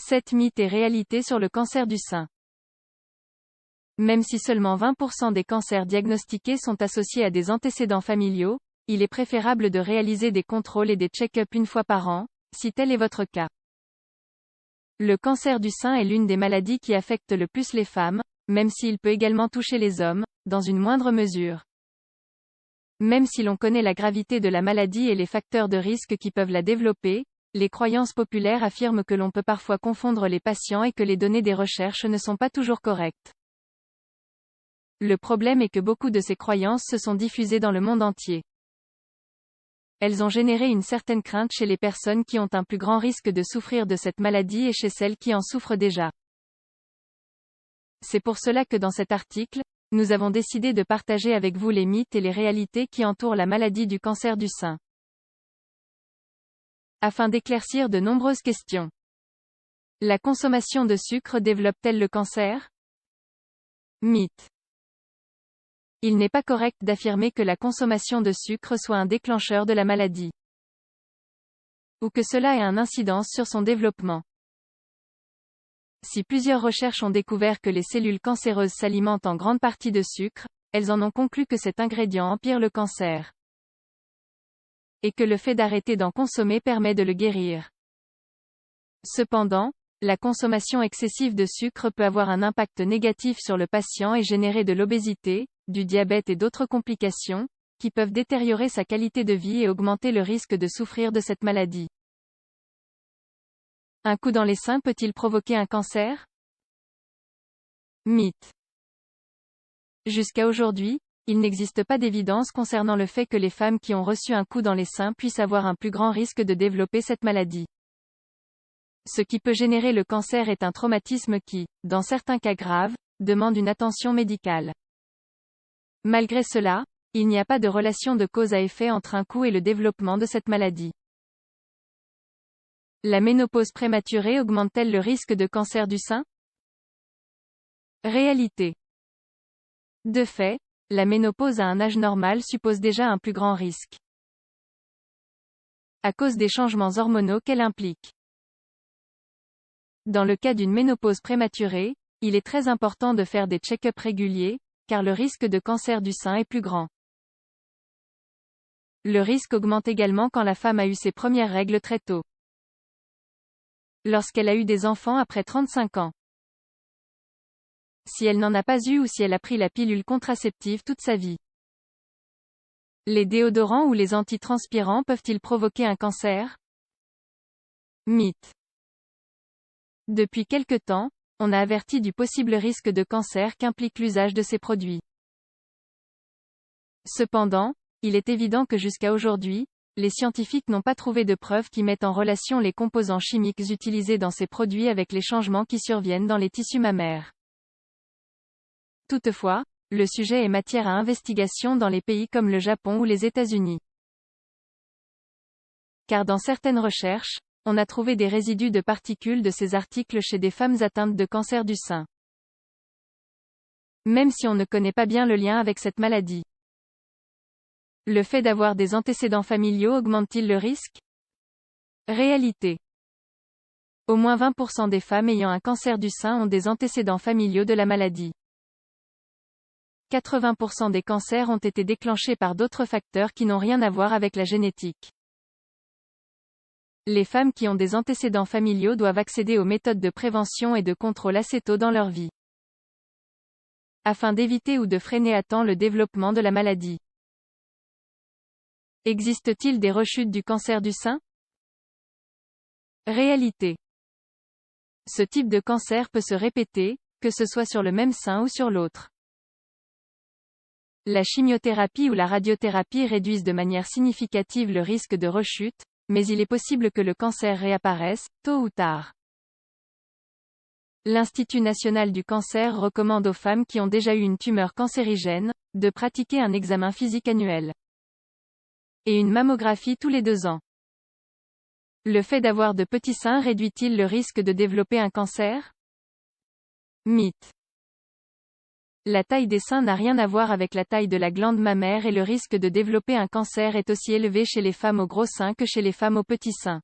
7 mythes et réalités sur le cancer du sein. Même si seulement 20% des cancers diagnostiqués sont associés à des antécédents familiaux, il est préférable de réaliser des contrôles et des check-ups une fois par an, si tel est votre cas. Le cancer du sein est l'une des maladies qui affectent le plus les femmes, même s'il peut également toucher les hommes, dans une moindre mesure. Même si l'on connaît la gravité de la maladie et les facteurs de risque qui peuvent la développer, les croyances populaires affirment que l'on peut parfois confondre les patients et que les données des recherches ne sont pas toujours correctes. Le problème est que beaucoup de ces croyances se sont diffusées dans le monde entier. Elles ont généré une certaine crainte chez les personnes qui ont un plus grand risque de souffrir de cette maladie et chez celles qui en souffrent déjà. C'est pour cela que dans cet article, nous avons décidé de partager avec vous les mythes et les réalités qui entourent la maladie du cancer du sein. Afin d'éclaircir de nombreuses questions. La consommation de sucre développe-t-elle le cancer? Mythe. Il n'est pas correct d'affirmer que la consommation de sucre soit un déclencheur de la maladie. Ou que cela ait une incidence sur son développement. Si plusieurs recherches ont découvert que les cellules cancéreuses s'alimentent en grande partie de sucre, elles en ont conclu que cet ingrédient empire le cancer. Et que le fait d'arrêter d'en consommer permet de le guérir. Cependant, la consommation excessive de sucre peut avoir un impact négatif sur le patient et générer de l'obésité, du diabète et d'autres complications, qui peuvent détériorer sa qualité de vie et augmenter le risque de souffrir de cette maladie. Un coup dans les seins peut-il provoquer un cancer? Mythe. Jusqu'à aujourd'hui, il n'existe pas d'évidence concernant le fait que les femmes qui ont reçu un coup dans les seins puissent avoir un plus grand risque de développer cette maladie. Ce qui peut générer le cancer est un traumatisme qui, dans certains cas graves, demande une attention médicale. Malgré cela, il n'y a pas de relation de cause à effet entre un coup et le développement de cette maladie. La ménopause prématurée augmente-t-elle le risque de cancer du sein? Réalité. De fait, la ménopause à un âge normal suppose déjà un plus grand risque. À cause des changements hormonaux qu'elle implique. Dans le cas d'une ménopause prématurée, il est très important de faire des check-ups réguliers, car le risque de cancer du sein est plus grand. Le risque augmente également quand la femme a eu ses premières règles très tôt. Lorsqu'elle a eu des enfants après 35 ans. Si elle n'en a pas eu ou si elle a pris la pilule contraceptive toute sa vie. Les déodorants ou les antitranspirants peuvent-ils provoquer un cancer? Mythe. Depuis quelque temps, on a averti du possible risque de cancer qu'implique l'usage de ces produits. Cependant, il est évident que jusqu'à aujourd'hui, les scientifiques n'ont pas trouvé de preuves qui mettent en relation les composants chimiques utilisés dans ces produits avec les changements qui surviennent dans les tissus mammaires. Toutefois, le sujet est matière à investigation dans les pays comme le Japon ou les États-Unis. Car dans certaines recherches, on a trouvé des résidus de particules de ces articles chez des femmes atteintes de cancer du sein. Même si on ne connaît pas bien le lien avec cette maladie. Le fait d'avoir des antécédents familiaux augmente-t-il le risque? Réalité. Au moins 20% des femmes ayant un cancer du sein ont des antécédents familiaux de la maladie. 80% des cancers ont été déclenchés par d'autres facteurs qui n'ont rien à voir avec la génétique. Les femmes qui ont des antécédents familiaux doivent accéder aux méthodes de prévention et de contrôle assez tôt dans leur vie. Afin d'éviter ou de freiner à temps le développement de la maladie. Existe-t-il des rechutes du cancer du sein? Réalité. Ce type de cancer peut se répéter, que ce soit sur le même sein ou sur l'autre. La chimiothérapie ou la radiothérapie réduisent de manière significative le risque de rechute, mais il est possible que le cancer réapparaisse, tôt ou tard. L'Institut national du cancer recommande aux femmes qui ont déjà eu une tumeur cancérigène, de pratiquer un examen physique annuel. Et une mammographie tous les 2 ans. Le fait d'avoir de petits seins réduit-il le risque de développer un cancer? Mythe. La taille des seins n'a rien à voir avec la taille de la glande mammaire et le risque de développer un cancer est aussi élevé chez les femmes aux gros seins que chez les femmes aux petits seins.